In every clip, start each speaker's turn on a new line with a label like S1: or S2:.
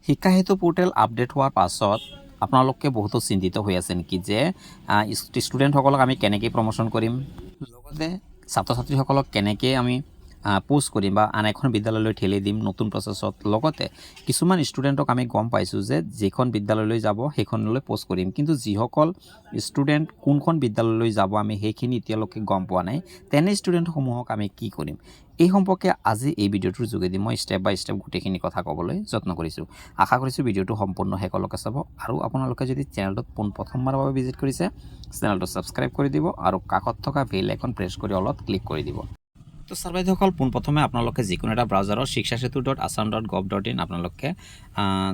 S1: শিক্ষা হেতু portal update হোৱাৰ পাছত আপোনালোকে বহুতো চিন্তিত হৈ আছে নেকি যে ষ্টুডেণ্টসকলক আমি কেনেকৈ প্ৰমোশ্যন কৰিম, লগতে ছাত্ৰ ছাত্ৰীসকলক কেনেকৈ আমি পোষ্ট কৰিম বা আন এখন বিদ্যালয়লৈ ঠেলি দিম নতুন প্ৰচেছত। লগতে কিছুমান ষ্টুডেণ্টক আমি গম পাইছোঁ যে যিখন বিদ্যালয়লৈ যাব সেইখনলৈ পোষ্ট কৰিম, কিন্তু যিসকল ষ্টুডেণ্ট কোনখন বিদ্যালয়লৈ যাব আমি সেইখিনি এতিয়ালৈকে গম পোৱা নাই। তেনে ষ্টুডেণ্টসমূহক আমি কি কৰিম, এই সম্পৰ্কে আজি এই ভিডিঅ'টোৰ যোগেদি মই ষ্টেপ বাই ষ্টেপ গোটেইখিনি কথা ক'বলৈ যত্ন কৰিছোঁ। আশা কৰিছোঁ ভিডিঅ'টো সম্পূৰ্ণ শেষলৈকে চাব, আৰু আপোনালোকে যদি চেনেলটোত পোনপ্ৰথমবাৰৰ বাবে ভিজিট কৰিছে চেনেলটো ছাবস্ক্ৰাইব কৰি দিব আৰু কাষত থকা বেল আইকন প্ৰেছ কৰি অলপ ক্লিক কৰি দিব। তো ছাৰ বাইদেউসকল, পোনপ্ৰথমে আপোনালোকে যিকোনো এটা ব্ৰাউজাৰৰ shikshasetu.assam.gov.in আপোনালোকে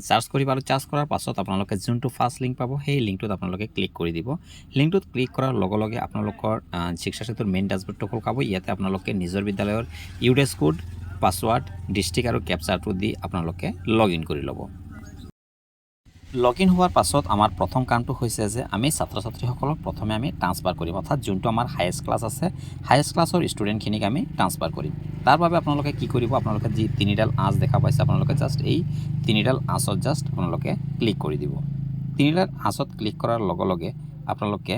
S1: চাৰ্চ কৰিব, আৰু চাৰ্চ কৰাৰ পাছত আপোনালোকে যোনটো ফাৰ্ষ্ট লিংক পাব সেই লিংকটোত আপোনালোকে ক্লিক কৰি দিব। লিংকটোত ক্লিক কৰাৰ লগে লগে আপোনালোকৰ শিক্ষা সেতুৰ মেইন ডেছবৰ্ডটো খোল। ইয়াতে আপোনালোকে নিজৰ বিদ্যালয়ৰ ইউডেছ কোড, পাছৱাৰ্ড, ডিষ্ট্ৰিক্ট আৰু কেপচাৰটো দি আপোনালোকে লগ ইন কৰি ল'ব। লগ ইন হোৱাৰ পাছত আমাৰ প্ৰথম কামটো হৈছে যে আমি ছাত্ৰ ছাত্ৰীসকলক প্ৰথমে আমি ট্ৰান্সফাৰ কৰিম, অৰ্থাৎ যোনটো আমাৰ হায়েষ্ট ক্লাছ আছে হায়েষ্ট ক্লাছৰ ষ্টুডেণ্টখিনিক আমি ট্ৰান্সফাৰ কৰিম। তাৰ বাবে আপোনালোকে কি কৰিব, আপোনালোকে যি তিনিডাল আঁচ দেখা পাইছে আপোনালোকে জাষ্ট এই তিনিডাল আঁচত জাষ্ট আপোনালোকে ক্লিক কৰি দিব। তিনিডাল আঁচত ক্লিক কৰাৰ লগে লগে আপোনালোকে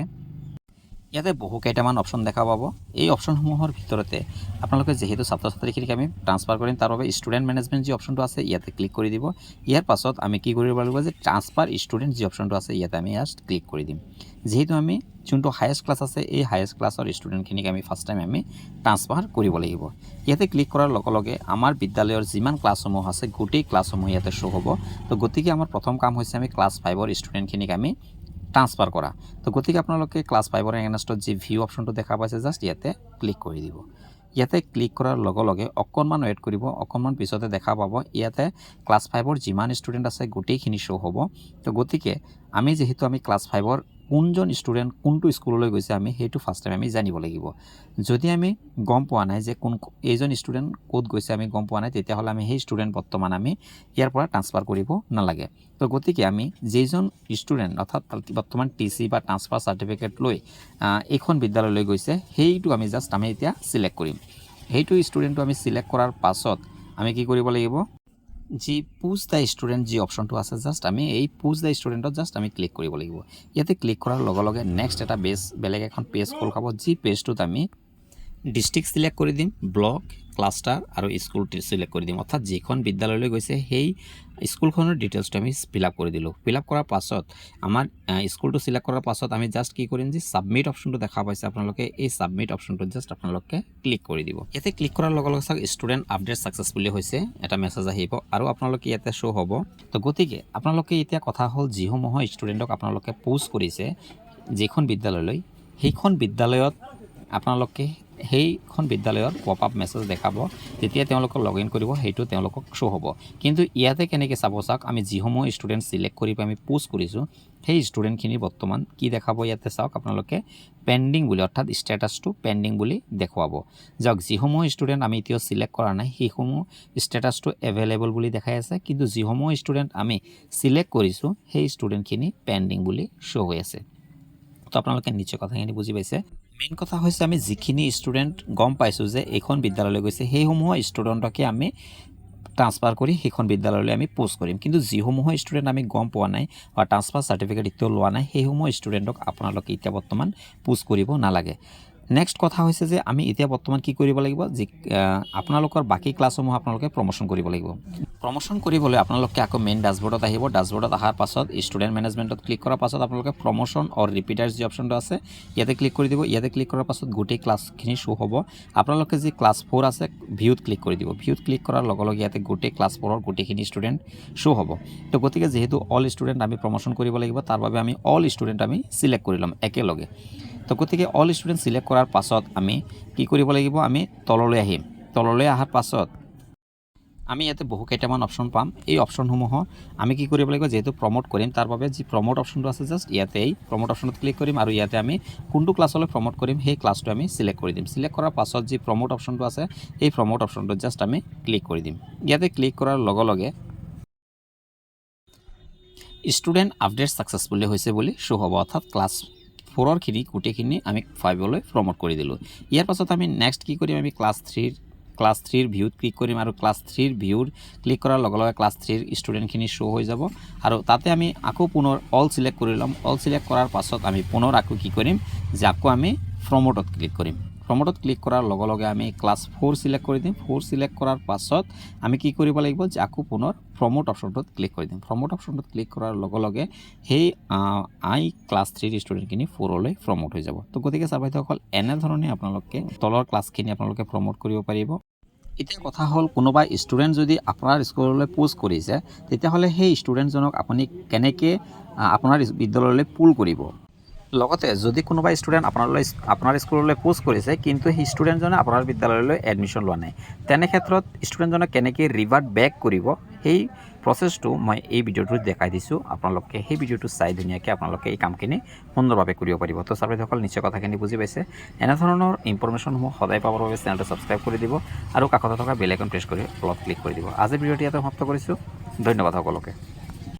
S1: ইয়াতে বহু কেইটামান অপশ্যন দেখা পাব। এই অপশ্যনসমূহৰ ভিতৰতে আপোনালোকে যিহেতু ছাত্ৰ ছাত্ৰীখিনিক আমি ট্ৰান্সফাৰ কৰিম তাৰ বাবে ষ্টুডেণ্ট মেনেজমেণ্ট যি অপশ্যনটো আছে ইয়াতে ক্লিক কৰি দিব। ইয়াৰ পাছত আমি কি কৰিব লাগিব যে ট্ৰান্সফাৰ ষ্টুডেণ্ট যি অপশ্যনটো আছে ইয়াতে আমি জাষ্ট ক্লিক কৰি দিম। যিহেতু আমি যোনটো হায়েষ্ট ক্লাছ আছে এই হায়েষ্ট ক্লাছৰ ষ্টুডেণ্টখিনিক আমি ফাৰ্ষ্ট টাইম আমি ট্ৰান্সফাৰ কৰিব লাগিব। ইয়াতে ক্লিক কৰাৰ লগে লগে আমাৰ বিদ্যালয়ৰ যিমান ক্লাছসমূহ আছে গোটেই ক্লাছসমূহ ইয়াতে শ্ব' হ'ব। তো গতিকে আমাৰ প্ৰথম কাম হৈছে আমি ক্লাছ 5ৰ ষ্টুডেণ্টখিনিক আমি ট্ৰান্সফাৰ কৰা। তো গতিকে আপোনালোকে ক্লাছ 5ৰ এগেইনষ্টত যি ভিউ অপশ্যনটো দেখা পাইছে জাষ্ট ইয়াতে ক্লিক কৰি দিব। ইয়াতে ক্লিক কৰাৰ লগে লগে অকণমান ৱেইট কৰিব, অকণমান পিছতে দেখা পাব ইয়াতে ক্লাছ 5ৰ যিমান ষ্টুডেণ্ট আছে গোটেইখিনি শ্ব' হ'ব। তো গতিকে আমি যিহেতু আমি ক্লাছ 5ৰ কোনজন ষ্টুডেণ্ট কোনটো স্কুললৈ গৈছে আমি সেইটো ফাৰ্ষ্ট টাইম আমি জানিব লাগিব। যদি আমি গম পোৱা নাই যে এইজন ষ্টুডেণ্ট ক'ত গৈছে আমি গম পোৱা নাই, তেতিয়াহ'লে আমি সেই ষ্টুডেণ্ট বৰ্তমান আমি ইয়াৰ পৰা ট্ৰান্সফাৰ কৰিব নালাগে। তো গতিকে আমি যিজন ষ্টুডেণ্ট অৰ্থাৎ বৰ্তমান TC বা ট্ৰান্সফাৰ চাৰ্টিফিকেট লৈ এইখন বিদ্যালয়লৈ গৈছে সেইটো আমি জাষ্ট আমি এতিয়া চিলেক্ট কৰিম। সেইটো ষ্টুডেণ্টটো আমি চিলেক্ট কৰাৰ পাছত আমি কি কৰিব লাগিব, যি পুছ দ্য ষ্টুডেণ্ট যি অপশ্যনটো আছে জাষ্ট আমি এই পুছ দ্য ষ্টুডেণ্টত জাষ্ট আমি ক্লিক কৰিব লাগিব। ইয়াতে ক্লিক কৰাৰ লগে লগে নেক্সট এটা বেলেগ এখন পেজ খোল খাব, যি পেজটোত আমি ডিষ্ট্ৰিক্ট চিলেক্ট কৰি দিম, ব্লক, ক্লাষ্টাৰ আৰু স্কুল চিলেক্ট কৰি দিম। অৰ্থাৎ যিখন বিদ্যালয়লৈ গৈছে সেই স্কুলখনৰ ডিটেইলছটো আমি ফিল আপ কৰি দিলোঁ। ফিল আপ কৰাৰ পাছত আমাৰ স্কুলটো চিলেক্ট কৰাৰ পাছত আমি জাষ্ট কি কৰিম যে ছাবমিট অপশ্যনটো দেখা পাইছে আপোনালোকে, এই ছাবমিট অপশ্যনটোত জাষ্ট আপোনালোকে ক্লিক কৰি দিব। ইয়াতে ক্লিক কৰাৰ লগে লগে চাওক ষ্টুডেণ্ট আপডেট ছাকচেছফুলি হৈছে এটা মেছেজ আহিব আৰু আপোনালোকে ইয়াতে শ্ব' হ'ব। তো গতিকে আপোনালোকে এতিয়া কথা হ'ল যিসমূহ ষ্টুডেণ্টক আপোনালোকে পোষ্ট কৰিছে যিখন বিদ্যালয়লৈ সেইখন বিদ্যালয়ত আপোনালোকে সেইখন বিদ্যালয়ৰ পপ আপ মেছেজ দেখাব, যেতিয়া তেওঁলোকক লগ ইন কৰিব সেইটো তেওঁলোকক শ্ব' হ'ব। কিন্তু ইয়াতে কেনেকৈ চাব চাওক, আমি যিসমূহ ষ্টুডেণ্ট চিলেক্ট কৰি আমি পোষ্ট কৰিছোঁ সেই ষ্টুডেণ্টখিনি বৰ্তমান কি দেখাব ইয়াতে চাওক আপোনালোকে পেণ্ডিং বুলি, অৰ্থাৎ ষ্টেটাছটো পেণ্ডিং বুলি দেখুৱাব। যাওক যিসমূহ ষ্টুডেণ্ট আমি এতিয়াও চিলেক্ট কৰা নাই সেইসমূহ ষ্টেটাছটো এভেইলেবল বুলি দেখাই আছে, কিন্তু যিসমূহ ষ্টুডেণ্ট আমি চিলেক্ট কৰিছোঁ সেই ষ্টুডেণ্টখিনি পেণ্ডিং বুলি শ্ব' হৈ আছে। তো আপোনালোকে নিশ্চয় কথাখিনি বুজি পাইছে। মেইন কথা হৈছে আমি যিখিনি ষ্টুডেণ্ট গম পাইছোঁ যে এইখন বিদ্যালয়লৈ গৈছে সেইসমূহ ষ্টুডেণ্টকে আমি ট্ৰান্সফাৰ কৰি সেইখন বিদ্যালয়লৈ আমি পোষ্ট কৰিম, কিন্তু যিসমূহ ষ্টুডেণ্ট আমি গম পোৱা নাই বা ট্ৰান্সফাৰ চাৰ্টিফিকেট এতিয়াও লোৱা নাই সেইসমূহ ষ্টুডেণ্টক আপোনালোকে এতিয়া বৰ্তমান পোষ্ট কৰিব নালাগে। নেক্সট কথা হৈছে যে আমি এতিয়া বৰ্তমান কি কৰিব লাগিব, যি আপোনালোকৰ বাকী ক্লাছসমূহ আপোনালোকে প্ৰমোশ্যন কৰিব লাগিব। প্ৰমোশ্যন কৰিবলৈ আপোনালোকে আকৌ মেইন ডাছবৰ্ডত আহিব। ডাছবৰ্ডত অহাৰ পাছত ষ্টুডেণ্ট মেনেজমেণ্টত ক্লিক কৰাৰ পাছত আপোনালোকে প্ৰমোশ্যন অৰ ৰিপিটাৰ্ছ যি অপশ্যনটো আছে ইয়াতে ক্লিক কৰি দিব। ইয়াতে ক্লিক কৰাৰ পাছত গোটেই ক্লাছখিনি শ্ব' হ'ব। আপোনালোকে যি ক্লাছ 4 আছে ভিউত ক্লিক কৰি দিব। ভিউত ক্লিক কৰাৰ লগে লগে ইয়াতে গোটেই ক্লাছ 4ৰ গোটেইখিনি ষ্টুডেণ্ট শ্ব' হ'ব। তো গতিকে যিহেতু অল ষ্টুডেণ্ট আমি প্ৰমোশ্যন কৰিব লাগিব তাৰ বাবে আমি অল ষ্টুডেণ্ট আমি চিলেক্ট কৰি ল'ম একেলগে। তো গতিকে অল ষ্টুডেণ্ট চিলেক্ট কৰাৰ পাছত আমি কি কৰিব লাগিব, আমি তললৈ আহিম। তললৈ অহাৰ পাছত আমি ইয়াতে বহু কেইটামান অপশ্যন পাম। এই অপশ্যনসমূহ আমি কি কৰিব লাগিব, যিহেতু প্ৰমোট কৰিম তাৰ বাবে যি প্ৰমোট অপশ্যনটো আছে জাষ্ট ইয়াতে এই প্ৰমোট অপশ্যনত ক্লিক কৰিম আৰু ইয়াতে আমি কোনটো ক্লাছলৈ প্ৰমোট কৰিম সেই ক্লাছটো আমি চিলেক্ট কৰি দিম। চিলেক্ট কৰাৰ পাছত যি প্ৰমোট অপশ্যনটো আছে এই প্ৰমোট অপশ্যনটোত জাষ্ট আমি ক্লিক কৰি দিম। ইয়াতে ক্লিক কৰাৰ লগে লগে ষ্টুডেণ্ট আপডেট ছাকচেছফুলি হৈছে বুলি শ্ব' হ'ব, অৰ্থাৎ ক্লাছ 4ৰখিনি গোটেইখিনি আমি 5লৈ প্ৰমোট কৰি দিলোঁ। ইয়াৰ পাছত আমি নেক্সট কি কৰিম, আমি ক্লাছ 3 ক্লাছ 3ৰ ভিউত ক্লিক কৰিম আৰু ক্লাছ 3ৰ ভিউৰ ক্লিক কৰাৰ লগে লগে ক্লাছ 3ৰ ষ্টুডেণ্টখিনি শ্ব' হৈ যাব আৰু তাতে আমি আকৌ পুনৰ অল চিলেক্ট কৰি ল'ম। অল চিলেক্ট কৰাৰ পাছত আমি পুনৰ আকৌ কি কৰিম যে আকৌ আমি প্ৰমোটত ক্লিক কৰিম। প্ৰমোটত ক্লিক কৰাৰ লগে লগে আমি ক্লাছ 4 চিলেক্ট কৰি দিম। 4 চিলেক্ট কৰাৰ পাছত আমি কি কৰিব লাগিব যে আকৌ পুনৰ প্ৰমোট অপশ্যনটোত ক্লিক কৰি দিম। প্ৰমোট অপশ্যনটোত ক্লিক কৰাৰ লগে লগে সেই ক্লাছ 3ৰ ষ্টুডেণ্টখিনি 4লৈ প্ৰমোট হৈ যাব। তো গতিকে ছাৰ বাইদেউসকল এনেধৰণে আপোনালোকে তলৰ ক্লাছখিনি আপোনালোকে প্ৰমোট কৰিব পাৰিব। এতিয়া কথা হ'ল কোনোবা ষ্টুডেণ্ট যদি আপোনাৰ স্কুললৈ পোষ্ট কৰিছে তেতিয়াহ'লে সেই ষ্টুডেণ্টজনক আপুনি কেনেকৈ আপোনাৰ বিদ্যালয়লৈ পুল কৰিব। লগতে যদি কোনোবা ষ্টুডেণ্ট আপোনাৰ স্কুললৈ পোষ্ট কৰিছে কিন্তু সেই ষ্টুডেণ্টজনে আপোনাৰ বিদ্যালয়লৈ এডমিশ্যন লোৱা নাই, তেনে ক্ষেত্ৰত ষ্টুডেণ্টজনক কেনেকৈ ৰিভাৰ্ট বেক কৰিব সেই প্ৰচেছটো মই এই ভিডিঅ'টোত দেখাই দিছোঁ। আপোনালোকে সেই ভিডিঅ'টো চাই ধুনীয়াকৈ আপোনালোকে এই কামখিনি সুন্দৰভাৱে কৰিব পাৰিব। তো ছাৰ বাইদেউসকল নিশ্চয় কথাখিনি বুজি পাইছে। এনেধৰণৰ ইনফৰমেশ্যনসমূহ সদায় পাবৰ বাবে চেনেলটো ছাবস্ক্ৰাইব কৰি দিব আৰু কাষতে থকা বেল আইকন প্ৰেছ কৰি অলপ ক্লিক কৰি দিব। আজিৰ ভিডিঅ'টি ইয়াতে সমাপ্ত কৰিছোঁ। ধন্যবাদ সকলোকে।